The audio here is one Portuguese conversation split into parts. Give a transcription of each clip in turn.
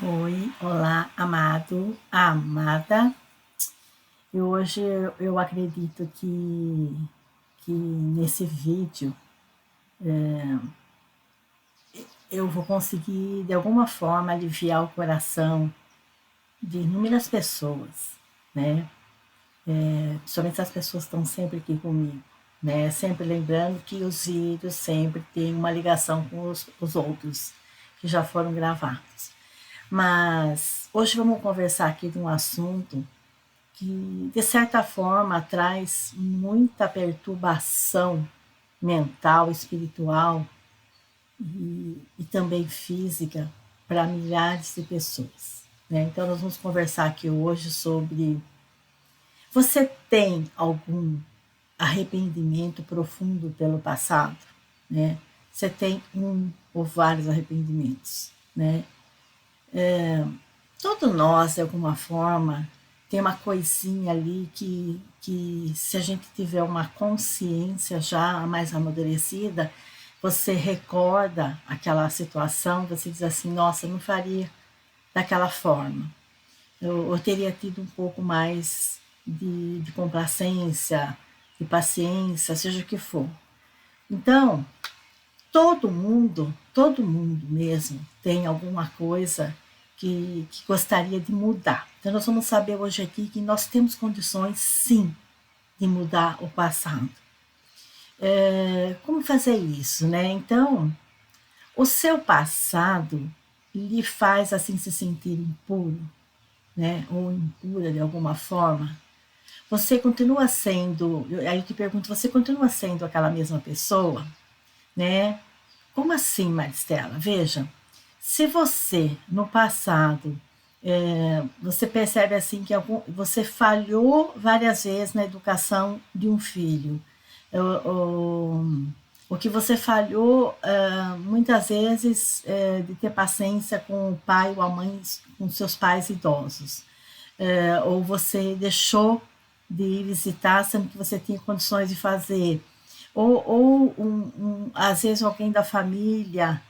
Oi, olá, amado, amada. E hoje eu acredito que nesse vídeo eu vou conseguir, de alguma forma, aliviar o coração de inúmeras pessoas, né? Principalmente as pessoas que estão sempre aqui comigo, né? Sempre lembrando que os vídeos sempre têm uma ligação com os outros que já foram gravados. Mas hoje vamos conversar aqui de um assunto que, de certa forma, traz muita perturbação mental, espiritual e também física para milhares de pessoas, né? Então, nós vamos conversar aqui hoje sobre: você tem algum arrependimento profundo pelo passado, né? Você tem um ou vários arrependimentos, né? Todo nós, de alguma forma, tem uma coisinha ali que se a gente tiver uma consciência já mais amadurecida, você recorda aquela situação, você diz assim, nossa, eu não faria daquela forma. Eu teria tido um pouco mais de complacência, de paciência, seja o que for. Então, todo mundo mesmo tem alguma coisa que gostaria de mudar. Então, nós vamos saber hoje aqui que nós temos condições, sim, de mudar o passado. Como fazer isso, né? Então, o seu passado lhe faz assim se sentir impuro, né? Ou impura de alguma forma. Você continua sendo, aí eu te pergunto, você continua sendo aquela mesma pessoa, né? Como assim, Maristela? Veja, se você, no passado, você percebe assim que você falhou várias vezes na educação de um filho, o que você falhou muitas vezes de ter paciência com o pai ou a mãe, com seus pais idosos, ou você deixou de ir visitar, sendo que você tinha condições de fazer, ou às vezes alguém da família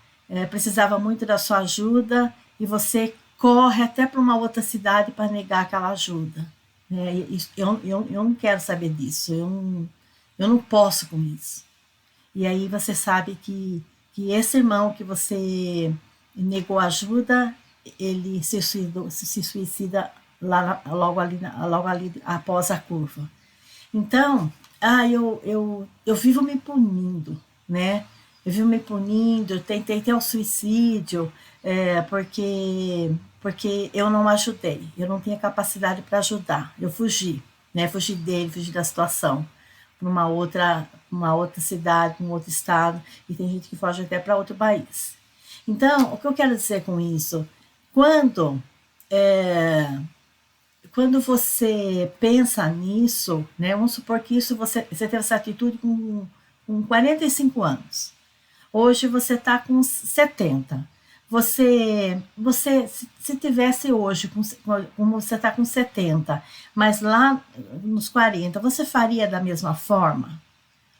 precisava muito da sua ajuda e você corre até para uma outra cidade para negar aquela ajuda. Né? Eu não quero saber disso, eu não posso com isso. E aí você sabe que esse irmão que você negou ajuda, ele se suicida logo ali após a curva. Então, eu vivo me punindo, né? Eu vivo me punindo, tentei ter o suicídio, porque eu não ajudei, eu não tinha capacidade para ajudar, eu fugi, né? Fugi dele, fugi da situação, para uma outra cidade, um outro estado, e tem gente que foge até para outro país. Então, o que eu quero dizer com isso? Quando é, quando você pensa nisso, né, vamos supor que isso você teve essa atitude com 45 anos. Hoje você está com 70. Se tivesse hoje, como você está com 70, mas lá nos 40, você faria da mesma forma?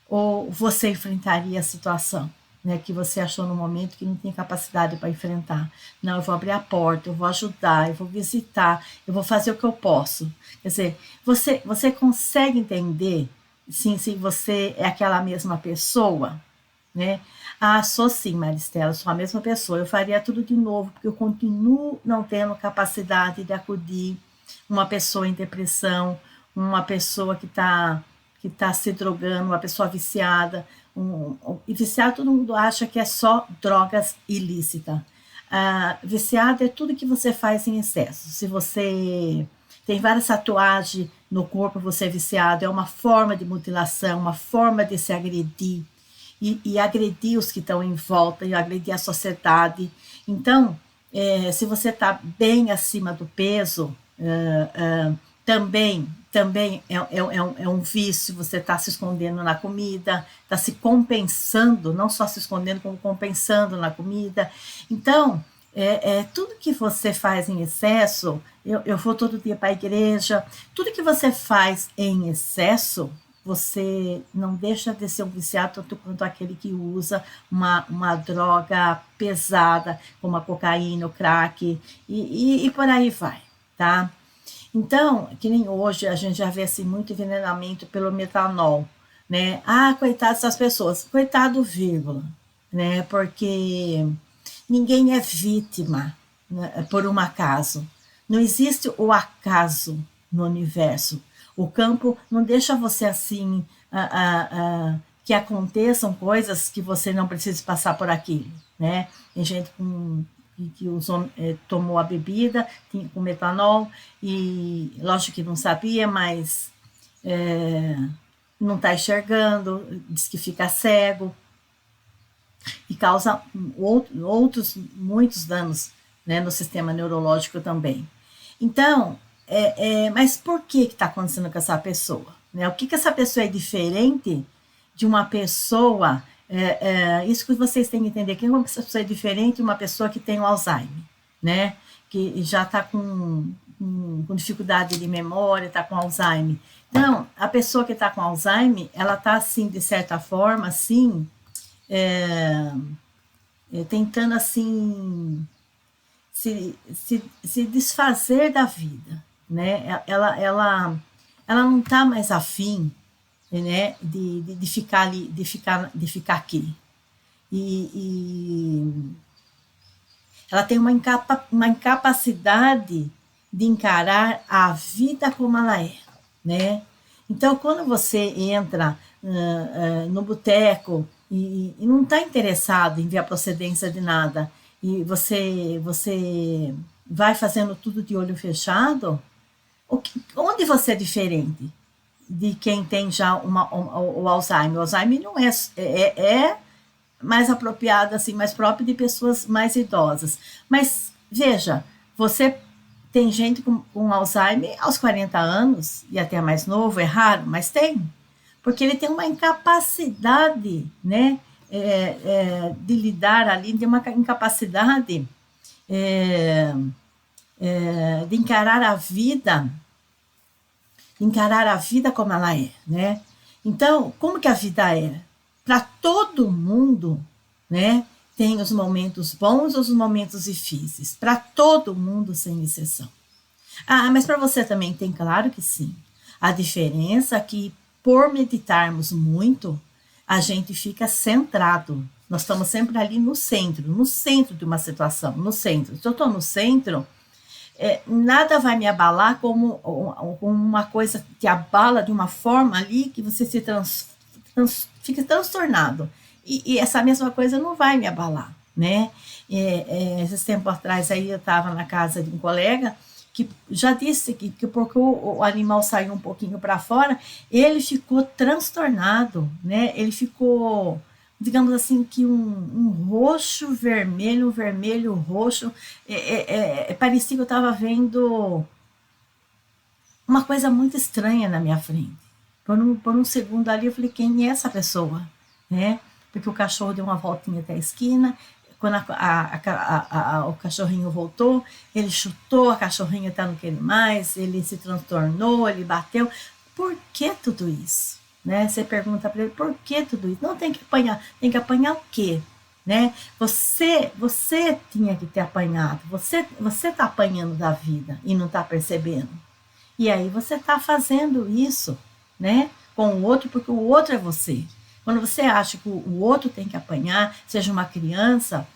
Ou você enfrentaria a situação, né, que você achou no momento que não tem capacidade para enfrentar? Não, eu vou abrir a porta, eu vou ajudar, eu vou visitar, eu vou fazer o que eu posso. Quer dizer, você consegue entender, sim, se você é aquela mesma pessoa, né? Ah, sou sim, Maristela, sou a mesma pessoa. Eu faria tudo de novo, porque eu continuo não tendo capacidade de acudir uma pessoa em depressão, uma pessoa que tá se drogando, uma pessoa viciada. E viciado todo mundo acha que é só drogas ilícitas. Ah, viciado é tudo que você faz em excesso. Se você tem várias tatuagens no corpo, você é viciado, é uma forma de mutilação, uma forma de se agredir e agredir os que estão em volta, e agredir a sociedade. Então, se você está bem acima do peso, também é um vício, você está se escondendo na comida, está se compensando, não só se escondendo, como compensando na comida. Então, tudo que você faz em excesso, eu vou todo dia para a igreja, tudo que você faz em excesso você não deixa de ser um viciado tanto quanto aquele que usa uma droga pesada, como a cocaína, o crack, e por aí vai, tá? Então, que nem hoje a gente já vê assim, muito envenenamento pelo metanol, né? Ah, coitado dessas pessoas. Coitado, vírgula, né? Porque ninguém é vítima, né, por um acaso. Não existe o acaso no universo. O campo não deixa você assim, que aconteçam coisas que você não precise passar por aquilo, né? Tem gente que usou, tomou a bebida com metanol e, lógico que não sabia, mas não está enxergando, diz que fica cego e causa outros muitos danos, né, no sistema neurológico também. Então, mas por que está acontecendo com essa pessoa? Né? O que essa pessoa é diferente de uma pessoa? Isso que vocês têm que entender, que uma pessoa é diferente de uma pessoa que tem o Alzheimer, né? Que já está com dificuldade de memória, está com Alzheimer. Então, a pessoa que está com Alzheimer, ela está, assim, de certa forma, assim, tentando, assim, se desfazer da vida, né? Ela não está mais afim, né, de ficar ali, de ficar aqui. E ela tem uma incapacidade de encarar a vida como ela é, né? Então, quando você entra no boteco e não está interessado em ver a procedência de nada, e você vai fazendo tudo de olho fechado, onde você é diferente de quem tem já o Alzheimer? O Alzheimer não é mais apropriado, assim, mais próprio de pessoas mais idosas. Mas, veja, você tem gente com Alzheimer aos 40 anos, e até mais novo, é raro, mas tem. Porque ele tem uma incapacidade, né, de lidar ali, tem uma incapacidade de encarar a vida como ela é, né? Então, como que a vida é? Para todo mundo, né? Tem os momentos bons e os momentos difíceis. Para todo mundo, sem exceção. Ah, mas para você também tem? Claro que sim. A diferença é que, por meditarmos muito, a gente fica centrado. Nós estamos sempre ali no centro de uma situação, no centro. Se eu estou no centro, nada vai me abalar como uma coisa que abala de uma forma ali que você fica transtornado. E essa mesma coisa não vai me abalar, né? Esses tempos atrás aí eu estava na casa de um colega que já disse que porque o animal saiu um pouquinho para fora, ele ficou transtornado, né? Ele ficou, digamos assim, que um roxo, vermelho, um vermelho, roxo. Parecia que eu estava vendo uma coisa muito estranha na minha frente. Por um segundo ali eu falei, quem é essa pessoa? Né? Porque o cachorro deu uma voltinha até a esquina, quando o cachorrinho voltou, ele chutou, a cachorrinha está não querendo mais, ele se transtornou, ele bateu. Por que tudo isso? Né? Você pergunta para ele, por que tudo isso? Não tem que apanhar. Tem que apanhar o quê? Né? Você tinha que ter apanhado. Você está apanhando da vida e não está percebendo. E aí você está fazendo isso, né, com o outro, porque o outro é você. Quando você acha que o outro tem que apanhar, seja uma criança,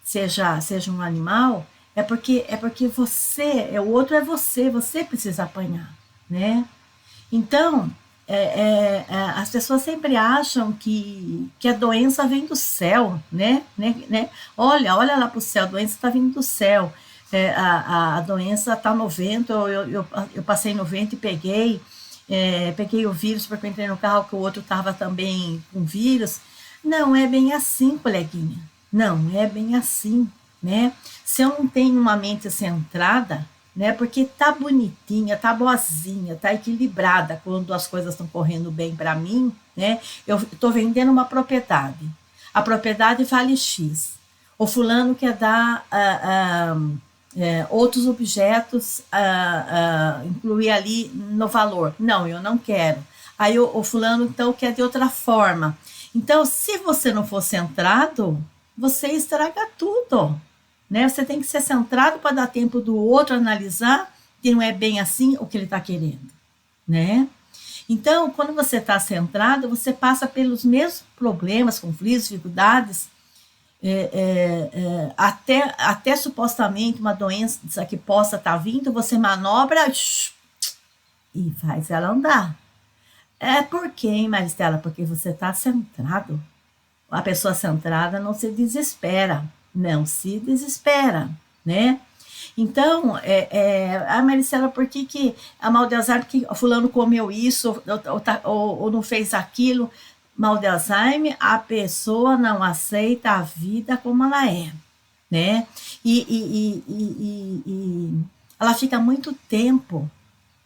seja um animal, é porque o outro é você precisa apanhar, né? Então, as pessoas sempre acham que a doença vem do céu, né? Olha lá para o céu, a doença está vindo do céu. A doença está no vento, eu passei no vento e peguei o vírus porque eu entrei no carro que o outro estava também com vírus. Não é bem assim, coleguinha. Não é bem assim, né? Se eu não tenho uma mente centrada, né? Porque tá bonitinha, tá boazinha, tá equilibrada quando as coisas estão correndo bem para mim, né? Eu estou vendendo uma propriedade. A propriedade vale X. O fulano quer dar outros objetos, incluir ali no valor. Não, eu não quero. Aí o fulano, então, quer de outra forma. Então, se você não for centrado, você estraga tudo, né? Você tem que ser centrado para dar tempo do outro analisar que não é bem assim o que ele está querendo, né? Então, quando você está centrado, você passa pelos mesmos problemas, conflitos, dificuldades, até supostamente uma doença que possa estar vindo, você manobra e faz ela andar. É por quê, hein, Maristela? Porque você está centrado. A pessoa centrada não se desespera, não se desespera, né? Então, Maricela, por que a mal de Alzheimer, porque fulano comeu isso, ou não fez aquilo? Mal de Alzheimer, a pessoa não aceita a vida como ela é, né? E ela fica muito tempo,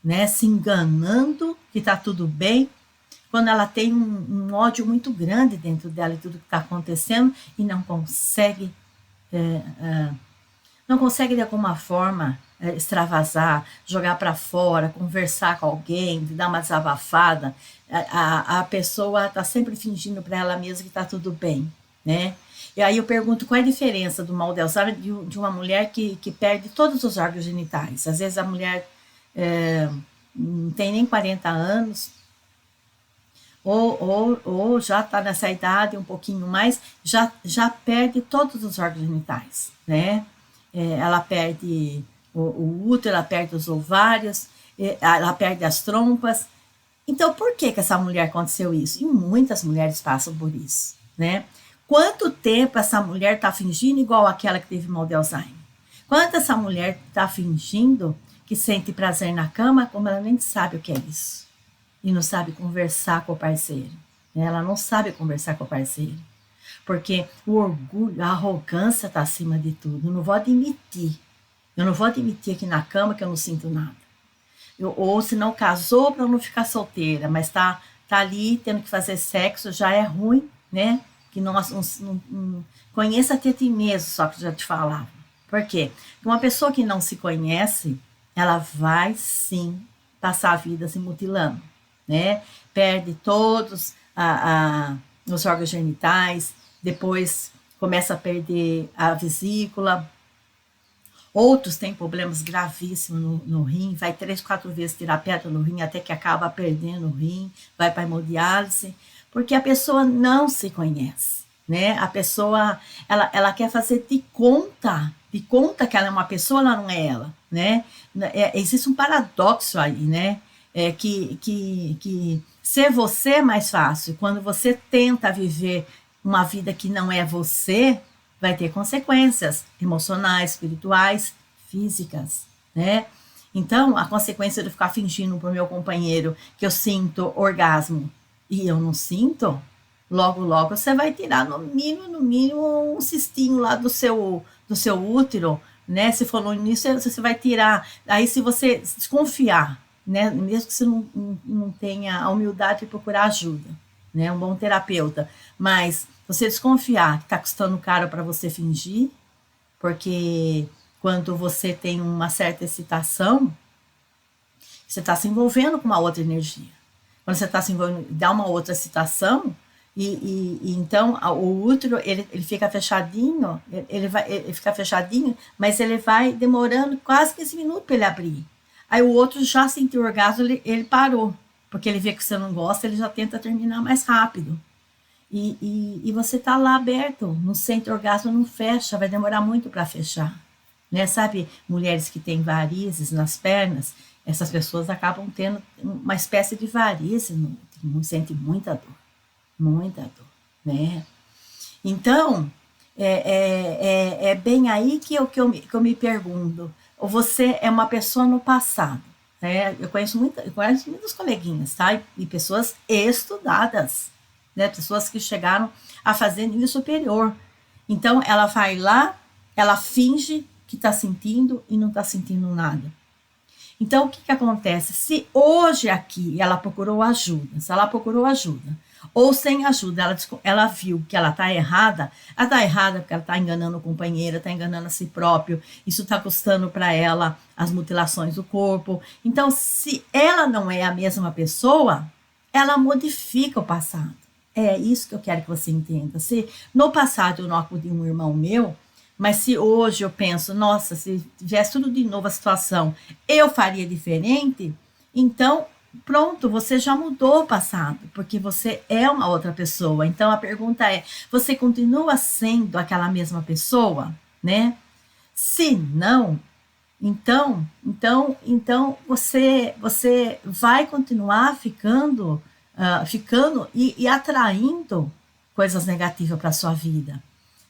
né, se enganando que está tudo bem, quando ela tem um ódio muito grande dentro dela e tudo que está acontecendo e não consegue de alguma forma extravasar, jogar para fora, conversar com alguém, dar uma desabafada. A pessoa está sempre fingindo para ela mesma que está tudo bem, né? E aí eu pergunto qual é a diferença do mal de Alzheimer de uma mulher que perde todos os órgãos genitais. Às vezes a mulher não tem nem 40 anos, ou já está nessa idade um pouquinho mais, já perde todos os órgãos genitais, né? Ela perde o útero, ela perde os ovários, ela perde as trompas. Então, por que essa mulher aconteceu isso? E muitas mulheres passam por isso, né? Quanto tempo essa mulher está fingindo igual aquela que teve mal de Alzheimer? Quanto essa mulher está fingindo que sente prazer na cama, como ela nem sabe o que é isso? E não sabe conversar com o parceiro. Ela não sabe conversar com o parceiro. Porque o orgulho, a arrogância está acima de tudo. Eu não vou admitir. Eu não vou admitir aqui na cama que eu não sinto nada. Ou se não casou para não ficar solteira, mas tá ali tendo que fazer sexo, já é ruim, né? Que não conheça-te a ti mesmo, só que já te falava. Por quê? Porque uma pessoa que não se conhece, ela vai sim passar a vida se mutilando, né? Perde todos os órgãos genitais, depois começa a perder a vesícula. Outros têm problemas gravíssimos no rim, vai 3, 4 vezes tirar pedra no rim, até que acaba perdendo o rim, vai para a hemodiálise, porque a pessoa não se conhece, né? A pessoa, ela quer fazer de conta que ela é uma pessoa, ela não é ela, né? Existe um paradoxo aí, né? Que ser você é mais fácil. Quando você tenta viver uma vida que não é você, vai ter consequências emocionais, espirituais, físicas, né? Então, a consequência de ficar fingindo para o meu companheiro que eu sinto orgasmo e eu não sinto, logo, logo você vai tirar no mínimo, um cistinho lá do seu útero, né? Se for no início, você vai tirar. Aí, se você desconfiar, né? Mesmo que você não tenha a humildade de procurar ajuda, né? Um bom terapeuta, mas você desconfiar que está custando caro para você fingir, porque quando você tem uma certa excitação, você está se envolvendo com uma outra energia. Quando você está se envolvendo, dá uma outra excitação, e então o útero ele fica fechadinho, ele fica fechadinho, mas ele vai demorando quase 15 minutos para ele abrir. Aí o outro já sentiu orgasmo, ele parou, porque ele vê que você não gosta, ele já tenta terminar mais rápido. E você está lá aberto, não sente orgasmo, não fecha, vai demorar muito para fechar. Né? Sabe, mulheres que têm varizes nas pernas, essas pessoas acabam tendo uma espécie de varize, sentem muita dor, né? Então, é bem aí que eu me pergunto, ou você é uma pessoa no passado, né? Eu conheço muitas coleguinhas, tá? E pessoas estudadas, né? Pessoas que chegaram a fazer nível superior. Então, ela vai lá, ela finge que está sentindo e não está sentindo nada. Então, o que acontece? Se hoje aqui ela procurou ajuda, ou sem ajuda, ela viu que ela está errada porque ela está enganando o companheiro, está enganando a si próprio, isso está custando para ela as mutilações do corpo. Então, se ela não é a mesma pessoa, ela modifica o passado. É isso que eu quero que você entenda. Se no passado eu não acudi um irmão meu, mas se hoje eu penso, nossa, se tivesse tudo de novo a situação, eu faria diferente, então pronto, você já mudou o passado, porque você é uma outra pessoa. Então a pergunta é: você continua sendo aquela mesma pessoa, né? Se não, então você vai continuar ficando e atraindo coisas negativas para sua vida,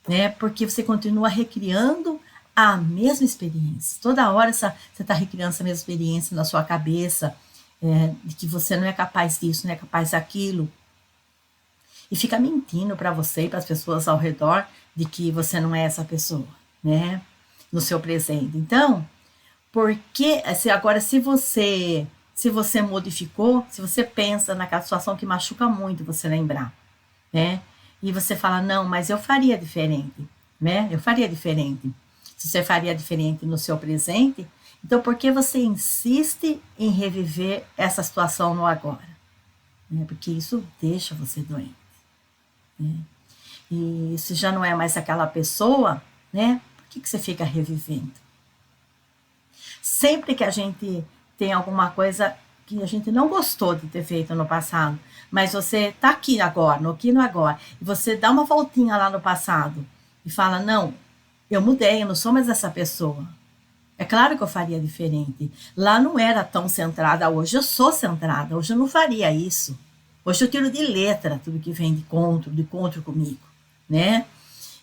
né? Porque você continua recriando a mesma experiência. Toda hora você está recriando essa mesma experiência na sua cabeça, de que você não é capaz disso, não é capaz daquilo, e fica mentindo para você e para as pessoas ao redor de que você não é essa pessoa, né? No seu presente. Então, porque agora se você modificou, se você pensa naquela situação que machuca muito você lembrar, né? E você fala: "Não, mas eu faria diferente", né? Eu faria diferente. Se você faria diferente no seu presente, então por que você insiste em reviver essa situação no agora? Né? Porque isso deixa você doente, né? E se já não é mais aquela pessoa, né? Por que você fica revivendo? Sempre que a gente tem alguma coisa que a gente não gostou de ter feito no passado, mas você está aqui agora, no aqui e no agora, e você dá uma voltinha lá no passado e fala: não, eu mudei, eu não sou mais essa pessoa. É claro que eu faria diferente. Lá não era tão centrada, hoje eu sou centrada, hoje eu não faria isso. Hoje eu tiro de letra tudo que vem de encontro comigo, né?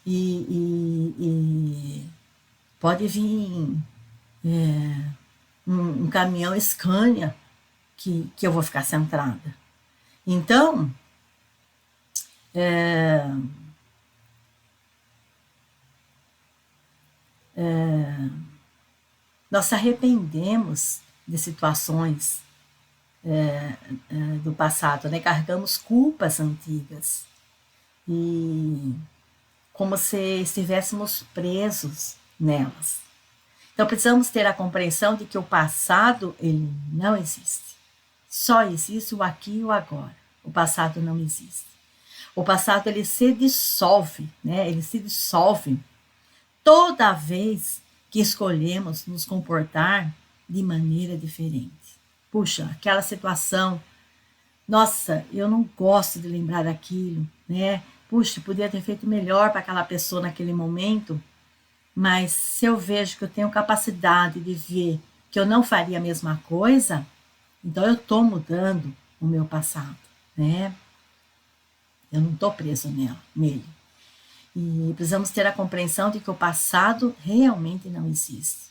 E pode vir um caminhão Scania que eu vou ficar centrada. Então, nós se arrependemos de situações do passado, né? Carregamos culpas antigas e como se estivéssemos presos nelas. Então precisamos ter a compreensão de que o passado ele não existe. Só existe o aqui e o agora. O passado não existe. O passado ele se dissolve, né? Ele se dissolve toda vez que escolhemos nos comportar de maneira diferente. Puxa, aquela situação, nossa, eu não gosto de lembrar daquilo, né? Puxa, podia ter feito melhor para aquela pessoa naquele momento, mas se eu vejo que eu tenho capacidade de ver que eu não faria a mesma coisa, então eu estou mudando o meu passado, né? Eu não estou preso nele. E precisamos ter a compreensão de que o passado realmente não existe.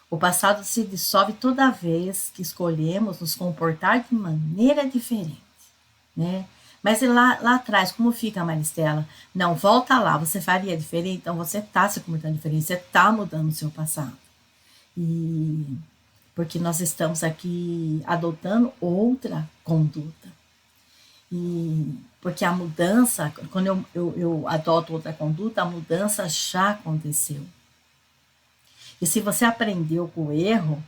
O passado se dissolve toda vez que escolhemos nos comportar de maneira diferente, né? Mas lá atrás, como fica, Maristela? Não, volta lá, você faria diferente? Então você está se comportando diferente, você está mudando o seu passado. E porque nós estamos aqui adotando outra conduta. E porque a mudança, quando eu adoto outra conduta, a mudança já aconteceu. E se você aprendeu com o erro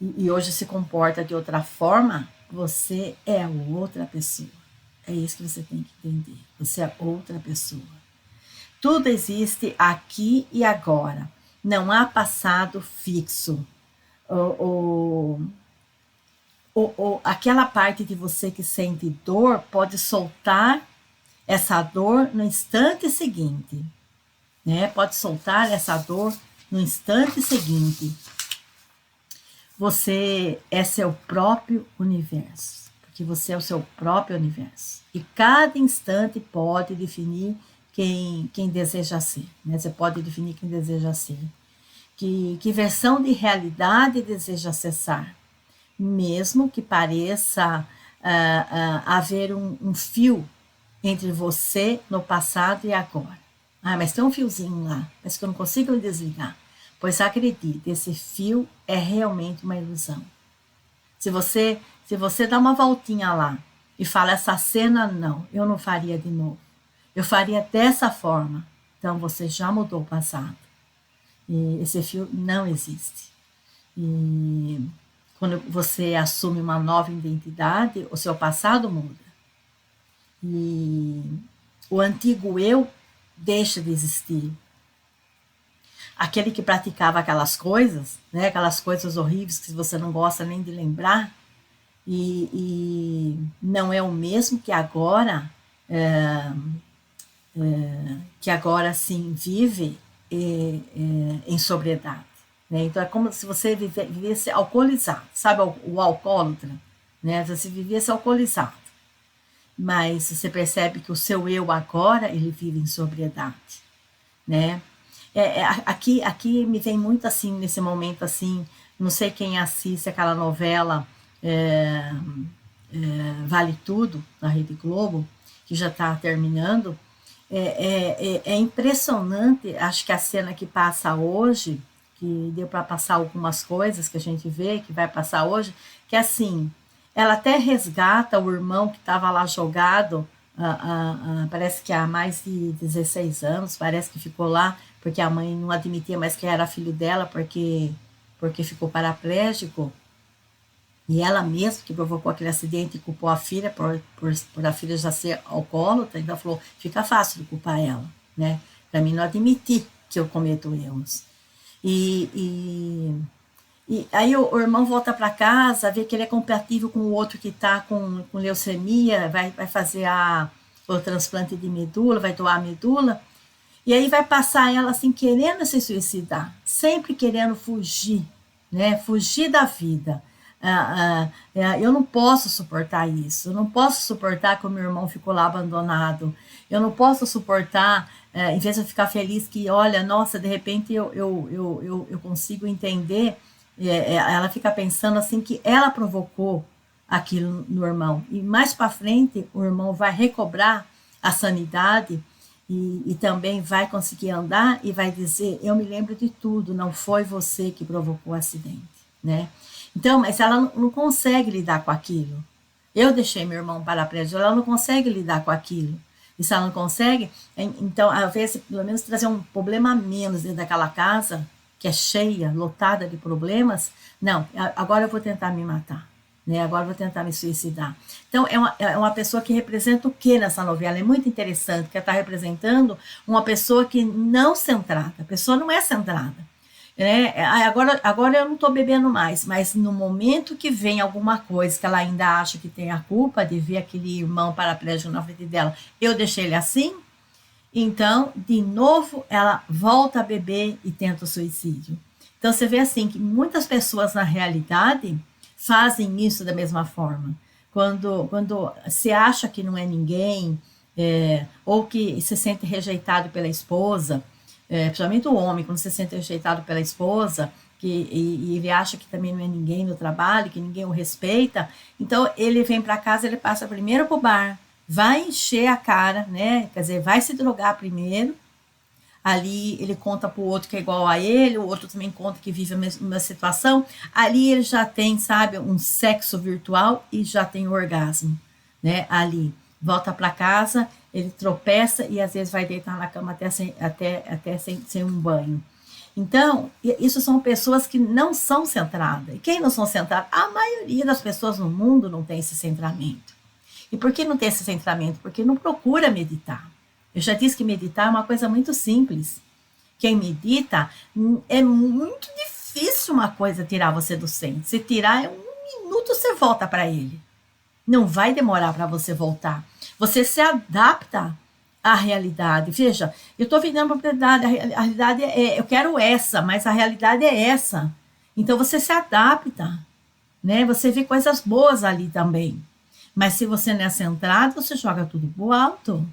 e hoje se comporta de outra forma, você é outra pessoa. É isso que você tem que entender. Você é outra pessoa. Tudo existe aqui e agora. Não há passado fixo. Aquela parte de você que sente dor pode soltar essa dor no instante seguinte, né? Pode soltar essa dor no instante seguinte. Você é seu próprio universo, porque você é o seu próprio universo. E cada instante pode definir quem deseja ser, né? Você pode definir quem deseja ser. Que versão de realidade deseja acessar. Mesmo que pareça haver um fio entre você no passado e agora. Ah, mas tem um fiozinho lá, mas que eu não consigo me desligar. Pois acredite, esse fio é realmente uma ilusão. Se você dá uma voltinha lá e fala: essa cena não, eu não faria de novo. Eu faria dessa forma. Então você já mudou o passado. E esse fio não existe. E quando você assume uma nova identidade, o seu passado muda. e o antigo eu deixa de existir. Aquele que praticava aquelas coisas, né, aquelas coisas horríveis que você não gosta nem de lembrar, e não é o mesmo que agora sim vive em sobriedade. Né? Então é como se você vivesse alcoolizado, sabe o alcoólatra? Né? Você vivesse alcoolizado, mas você percebe que o seu eu agora ele vive em sobriedade, né? Aqui me vem muito assim nesse momento assim, não sei quem assiste aquela novela Vale Tudo na Rede Globo, que já está terminando. É impressionante, acho que a cena que passa hoje, que deu para passar algumas coisas que a gente vê, que vai passar hoje, que assim, ela até resgata o irmão que estava lá jogado, parece que há mais de 16 anos, parece que ficou lá, porque a mãe não admitia mais que era filho dela, porque ficou paraplégico, e ela mesma que provocou aquele acidente e culpou a filha por a filha já ser alcoólatra, então falou, fica fácil de culpar ela, né? Para mim não admitir que eu cometo erros. E, e, e aí o irmão volta para casa, vê que ele é compatível com o outro que está com leucemia, vai fazer o transplante de medula, vai doar a medula, e aí vai passar ela assim, querendo se suicidar, sempre querendo fugir, né? Fugir da vida. Eu não posso suportar isso, eu não posso suportar que o meu irmão ficou lá abandonado, eu não posso suportar, em vez de eu ficar feliz que, olha, nossa, de repente eu consigo entender, ela fica pensando assim que ela provocou aquilo no irmão, e mais para frente o irmão vai recobrar a sanidade e também vai conseguir andar e vai dizer, eu me lembro de tudo, não foi você que provocou o acidente, né? Então, mas ela não consegue lidar com aquilo. Eu deixei meu irmão paraplégico, ela não consegue lidar com aquilo. E se ela não consegue, então, às vezes, pelo menos trazer um problema a menos dentro daquela casa, que é cheia, lotada de problemas, não, agora eu vou tentar me matar. Né? Agora eu vou tentar me suicidar. Então, é uma pessoa que representa o que nessa novela? É muito interessante, que ela está representando uma pessoa que não centrada. A pessoa não é centrada. Né? Agora eu não estou bebendo mais, mas no momento que vem alguma coisa que ela ainda acha que tem a culpa de ver aquele irmão paraplégico na frente dela, eu deixei ele assim, então, de novo, ela volta a beber e tenta o suicídio. Então, você vê assim que muitas pessoas na realidade fazem isso da mesma forma. Quando se acha que não é ninguém, ou que se sente rejeitado pela esposa, principalmente o homem, quando se sente rejeitado pela esposa, e ele acha que também não é ninguém no trabalho, que ninguém o respeita, então ele vem para casa, ele passa primeiro para o bar, vai encher a cara, né? Quer dizer, vai se drogar primeiro, ali ele conta para o outro que é igual a ele, o outro também conta que vive a mesma situação, ali ele já tem, sabe, um sexo virtual e já tem o orgasmo, né, ali. Volta para casa, ele tropeça e às vezes vai deitar na cama até sem um banho. Então, isso são pessoas que não são centradas. E quem não são centradas? A maioria das pessoas no mundo não tem esse centramento. E por que não tem esse centramento? Porque não procura meditar. Eu já disse que meditar é uma coisa muito simples. Quem medita, é muito difícil uma coisa tirar você do centro. Se tirar, um minuto você volta para ele. Não vai demorar para você voltar. Você se adapta à realidade. Veja, eu estou vendendo propriedade, a realidade eu quero essa, mas a realidade é essa. Então você se adapta, né? Você vê coisas boas ali também. Mas se você não é centrado, você joga tudo pro alto.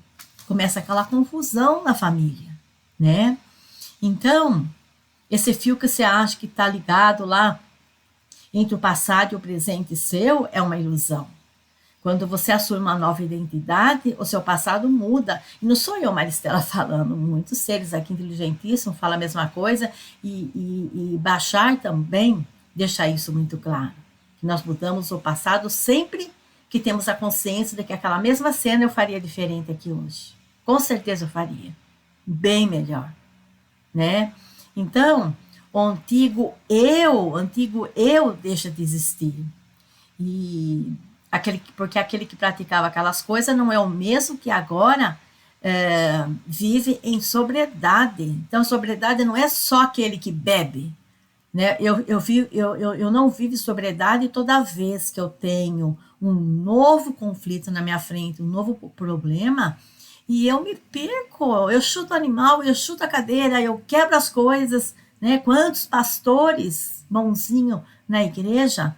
Começa aquela confusão na família, né? Então, esse fio que você acha que está ligado lá entre o passado e o presente seu é uma ilusão. Quando você assume uma nova identidade, o seu passado muda. E não sou eu, Maristela, falando. Muitos seres aqui inteligentíssimos falam a mesma coisa. E Bashar também deixa isso muito claro. Que nós mudamos o passado sempre que temos a consciência de que aquela mesma cena eu faria diferente aqui hoje. Com certeza eu faria. Bem melhor. Né? Então, o antigo eu deixa de existir. E Porque aquele que praticava aquelas coisas não é o mesmo que agora vive em sobriedade. Então, sobriedade não é só aquele que bebe, né? Eu não vivo sobriedade toda vez que eu tenho um novo conflito na minha frente, um novo problema, e eu me perco, eu chuto o animal, eu chuto a cadeira, eu quebro as coisas, né? Quantos pastores bonzinho na igreja,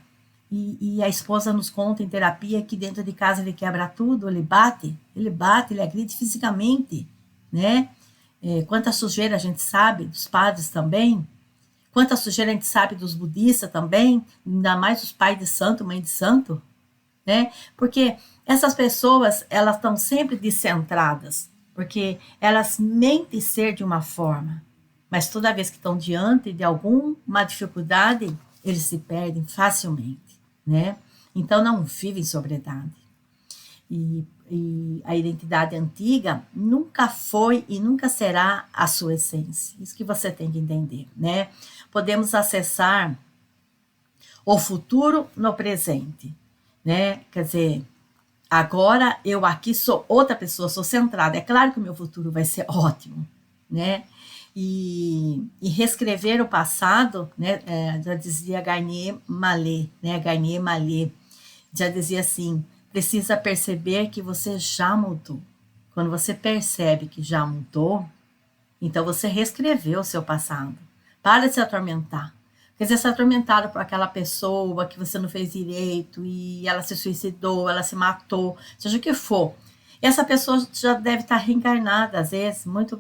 e a esposa nos conta em terapia que dentro de casa ele quebra tudo, ele bate, ele agride fisicamente, né? Quanta sujeira a gente sabe, dos padres também, quanta sujeira a gente sabe dos budistas também, ainda mais os pais de santo, mãe de santo, né? Porque essas pessoas, elas estão sempre descentradas, porque elas mentem ser de uma forma, mas toda vez que estão diante de alguma dificuldade, eles se perdem facilmente, né? Então não vivem sobriedade. E a identidade antiga nunca foi e nunca será a sua essência. Isso que você tem que entender, né? Podemos acessar o futuro no presente, né? Quer dizer, agora eu aqui sou outra pessoa, sou centrada. É claro que o meu futuro vai ser ótimo, né? E reescrever o passado, né? Já dizia Garnier Mallet, né? Garnier Mallet já dizia assim: precisa perceber que você já mudou. Quando você percebe que já mudou, então você reescreveu o seu passado. Para de se atormentar. Quer dizer, se atormentado por aquela pessoa que você não fez direito e ela se suicidou, ela se matou, seja o que for. Essa pessoa já deve estar reencarnada, às vezes, muito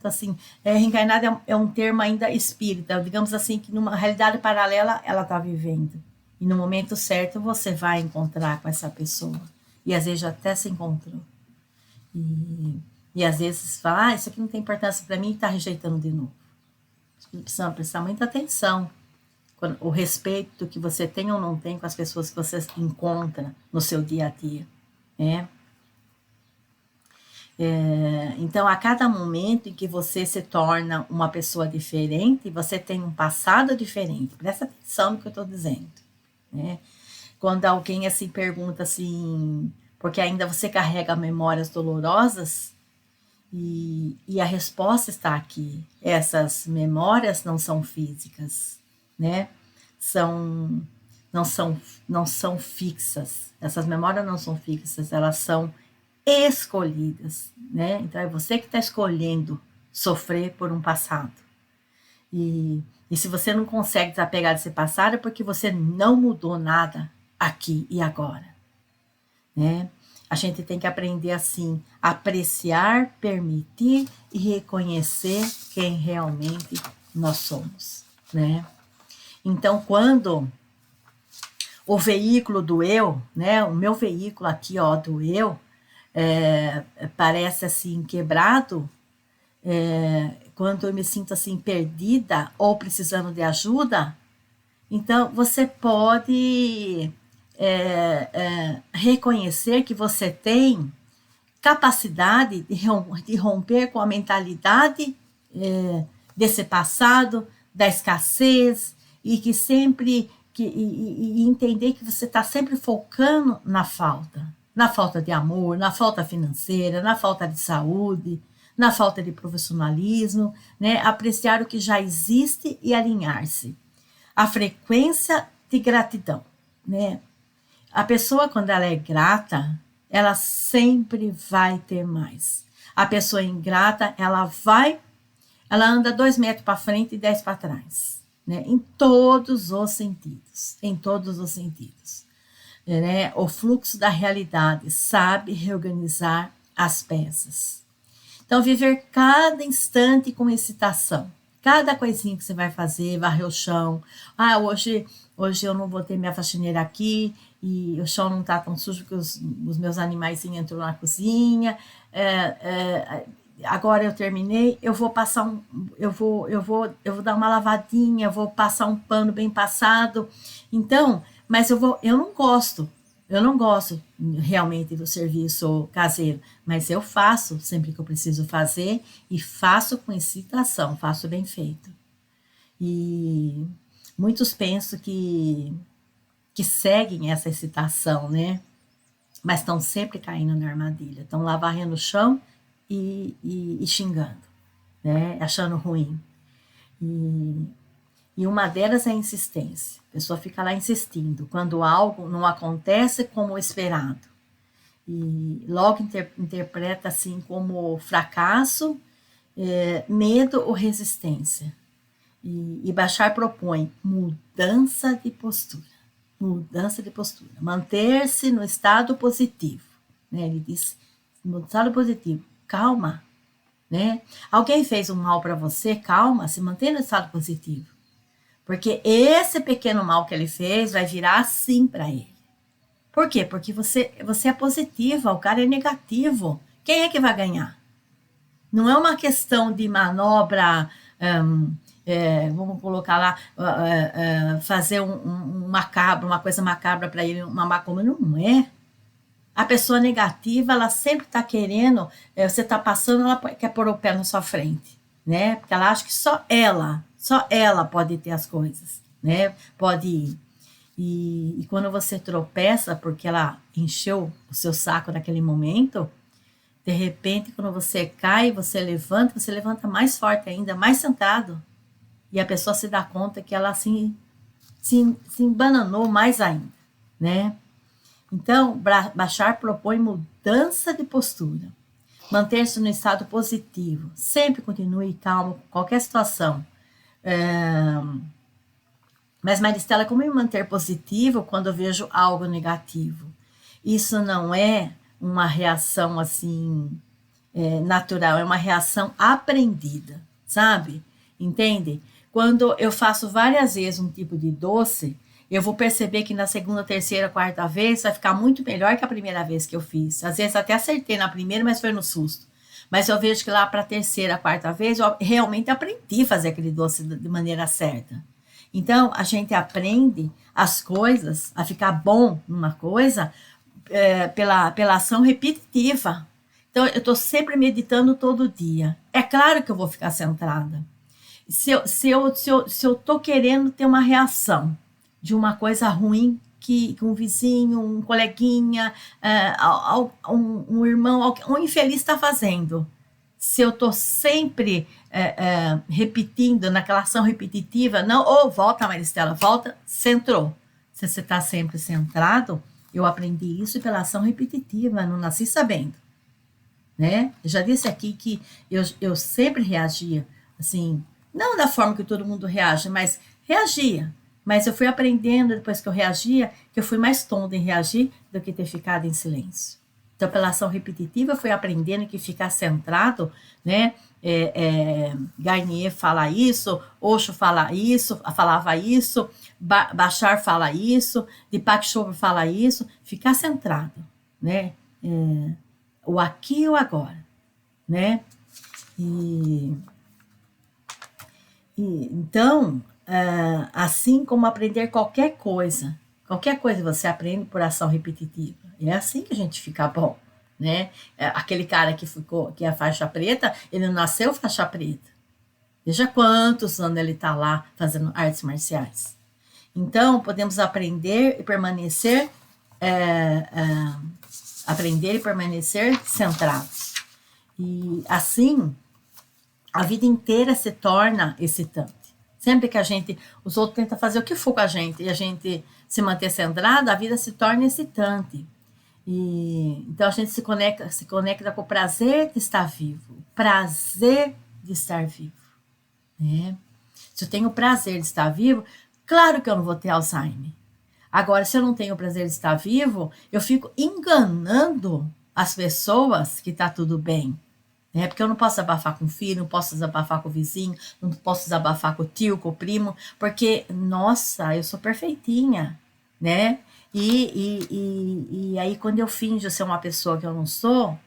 assim. Reencarnada é um termo ainda espírita, digamos assim, que numa realidade paralela ela está vivendo. E no momento certo você vai encontrar com essa pessoa. E às vezes já até se encontrou. E às vezes fala, isso aqui não tem importância para mim e está rejeitando de novo. Precisa prestar muita atenção. O respeito que você tem ou não tem com as pessoas que você encontra no seu dia a dia. Né? Então, a cada momento em que você se torna uma pessoa diferente, você tem um passado diferente. Presta atenção no que eu estou dizendo. Né? Quando alguém assim pergunta assim, porque ainda você carrega memórias dolorosas, e a resposta está aqui. Essas memórias não são físicas, né? Não são, não são fixas. Essas memórias não são fixas, elas são escolhidas, né? Então é você que está escolhendo sofrer por um passado. E se você não consegue desapegar desse passado, é porque você não mudou nada aqui e agora, né? A gente tem que aprender assim, apreciar, permitir e reconhecer quem realmente nós somos, né? Então, quando o veículo do eu, né, o meu veículo aqui, ó, do eu, parece assim quebrado, quando eu me sinto assim perdida ou precisando de ajuda, então você pode reconhecer que você tem capacidade de romper com a mentalidade desse passado, da escassez, e que sempre e entender que você está sempre focando na falta de amor, na falta financeira, na falta de saúde, na falta de profissionalismo, né? Apreciar o que já existe e alinhar-se. A frequência de gratidão, né? A pessoa, quando ela é grata, ela sempre vai ter mais. A pessoa ingrata, ela anda 2 metros para frente e 10 para trás, né? Em todos os sentidos, né? O fluxo da realidade sabe reorganizar as peças. Então, viver cada instante com excitação. Cada coisinha que você vai fazer, varrer o chão. Hoje eu não vou ter minha faxineira aqui e o chão não está tão sujo que os meus animais entrou na cozinha. Agora eu terminei, eu vou passar eu vou dar uma lavadinha, vou passar um pano bem passado. Então, mas eu não gosto realmente do serviço caseiro, mas eu faço sempre que eu preciso fazer e faço com excitação, faço bem feito. E muitos pensam que que seguem essa excitação, né? Mas estão sempre caindo na armadilha, estão lá varrendo o chão e xingando, né? Achando ruim. E, e uma delas é a insistência. A pessoa fica lá insistindo, quando algo não acontece como esperado. E logo interpreta assim como fracasso, medo ou resistência. E Bashar propõe mudança de postura. Mudança de postura. Manter-se no estado positivo. Né? Ele diz, no estado positivo, calma. Né? Alguém fez um mal para você, calma, se mantenha no estado positivo. Porque esse pequeno mal que ele fez vai virar assim para ele. Por quê? Porque você é positiva, o cara é negativo. Quem é que vai ganhar? Não é uma questão de manobra, vamos colocar lá, fazer um macabro, uma coisa macabra para ele, uma macumba. Não é. A pessoa negativa, ela sempre está querendo, você está passando, ela quer pôr o pé na sua frente, né? Porque ela acha que só ela pode ter as coisas, né? Pode ir. E quando você tropeça, porque ela encheu o seu saco naquele momento, de repente, quando você cai, você levanta mais forte ainda, mais sentado, e a pessoa se dá conta que ela se embananou mais ainda, né? Então, Bashar propõe mudança de postura, manter-se no estado positivo, sempre continue calmo com qualquer situação. Mas, Maristela, como me manter positivo quando eu vejo algo negativo? Isso não é uma reação assim natural, é uma reação aprendida, sabe? Entende? Quando eu faço várias vezes um tipo de doce, eu vou perceber que na segunda, terceira, quarta vez vai ficar muito melhor que a primeira vez que eu fiz. Às vezes até acertei na primeira, mas foi no susto. Mas eu vejo que lá para a terceira, quarta vez, eu realmente aprendi a fazer aquele doce de maneira certa. Então, a gente aprende as coisas, a ficar bom numa coisa, pela ação repetitiva. Então, eu estou sempre meditando todo dia. É claro que eu vou ficar centrada. Se eu estou querendo ter uma reação de uma coisa ruim que um vizinho, um coleguinha, um irmão, um infeliz está fazendo, se eu estou sempre repetindo naquela ação repetitiva, não, volta, Maristela, volta, centrou. Se você está sempre centrado, eu aprendi isso pela ação repetitiva, não nasci sabendo. Né? Eu já disse aqui que eu sempre reagia, assim, não da forma que todo mundo reage, mas reagia. Mas eu fui aprendendo, depois que eu reagia, que eu fui mais tonta em reagir do que ter ficado em silêncio. Então, pela ação repetitiva, eu fui aprendendo que ficar centrado, né? Garnier fala isso, Osho falava isso, Bashar fala isso, Deepak Chopra fala isso, ficar centrado, né? O aqui e o agora, né? Então, assim como aprender qualquer coisa você aprende por ação repetitiva. É assim que a gente fica bom, né? Aquele cara que é faixa preta, ele não nasceu faixa preta. Veja quantos anos ele está lá fazendo artes marciais. Então, podemos aprender e permanecer centrados. E assim, a vida inteira se torna excitante. Sempre que os outros tentam fazer o que for com a gente e a gente se manter centrado, a vida se torna excitante. Então a gente se conecta com o prazer de estar vivo. Prazer de estar vivo. Né? Se eu tenho o prazer de estar vivo, claro que eu não vou ter Alzheimer. Agora, se eu não tenho o prazer de estar vivo, eu fico enganando as pessoas que está tudo bem. Né? Porque eu não posso desabafar com o filho, não posso desabafar com o vizinho, não posso desabafar com o tio, com o primo, porque, nossa, eu sou perfeitinha, né? E aí, quando eu finjo ser uma pessoa que eu não sou,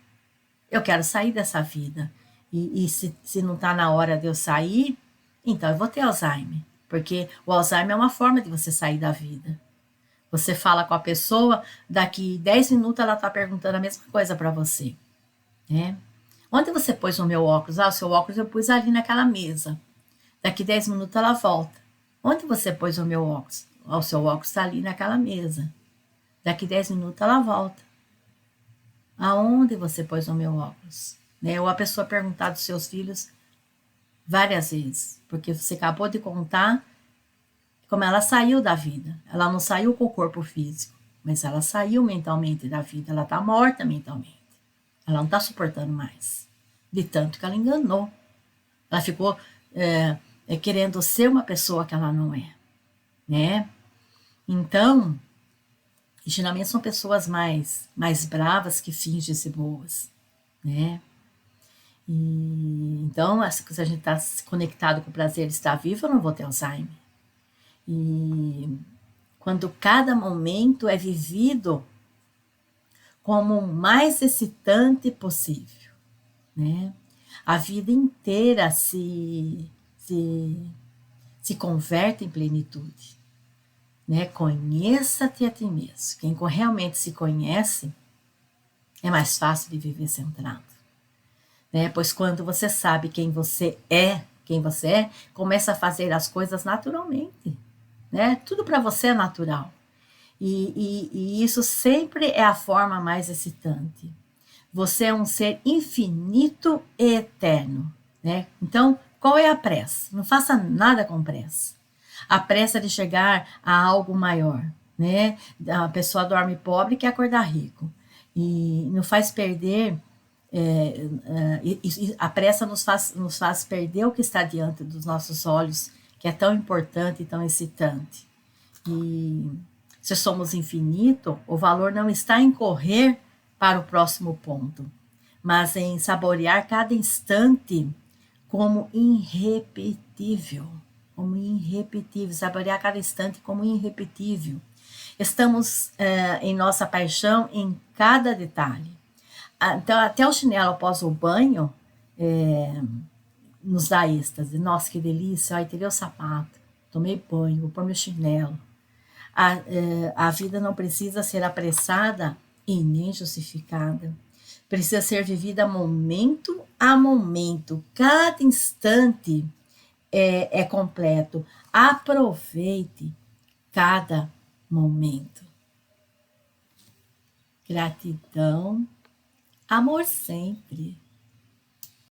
eu quero sair dessa vida. E se não está na hora de eu sair, então eu vou ter Alzheimer. Porque o Alzheimer é uma forma de você sair da vida. Você fala com a pessoa, daqui 10 minutos ela está perguntando a mesma coisa para você. Né? Onde você pôs o meu óculos? O seu óculos eu pus ali naquela mesa. Daqui 10 minutos ela volta. Onde você pôs o meu óculos? O seu óculos está ali naquela mesa. Daqui 10 minutos ela volta. Aonde você pôs o meu óculos? Né? Ou a pessoa perguntar dos seus filhos várias vezes, porque você acabou de contar como ela saiu da vida. Ela não saiu com o corpo físico, mas ela saiu mentalmente da vida. Ela está morta mentalmente. Ela não está suportando mais, de tanto que ela enganou. Ela ficou querendo ser uma pessoa que ela não é, né? Então, geralmente são pessoas mais bravas que fingem ser boas, né? E, então, se a gente está conectado com o prazer de estar vivo, eu não vou ter Alzheimer. E quando cada momento é vivido como o mais excitante possível, né? A vida inteira se converte em plenitude, né? Conheça-te a ti mesmo. Quem realmente se conhece é mais fácil de viver centrado, né? Pois quando você sabe quem você é, começa a fazer as coisas naturalmente, né? Tudo para você é natural. E isso sempre é a forma mais excitante. Você é um ser infinito e eterno, né? Então, qual é a pressa? Não faça nada com pressa. A pressa de chegar a algo maior, né? A pessoa dorme pobre e quer acordar rico. E não faz perder. A pressa nos faz perder o que está diante dos nossos olhos, que é tão importante e tão excitante. E se somos infinito, o valor não está em correr para o próximo ponto, mas em saborear cada instante como irrepetível. Como irrepetível, saborear cada instante como irrepetível. Estamos em nossa paixão em cada detalhe. Então, até o chinelo após o banho nos dá êxtase. Nossa, que delícia, ai, tirei o sapato, tomei banho, vou pôr meu chinelo. A vida não precisa ser apressada e nem justificada. Precisa ser vivida momento a momento. Cada instante é completo. Aproveite cada momento. Gratidão, amor sempre.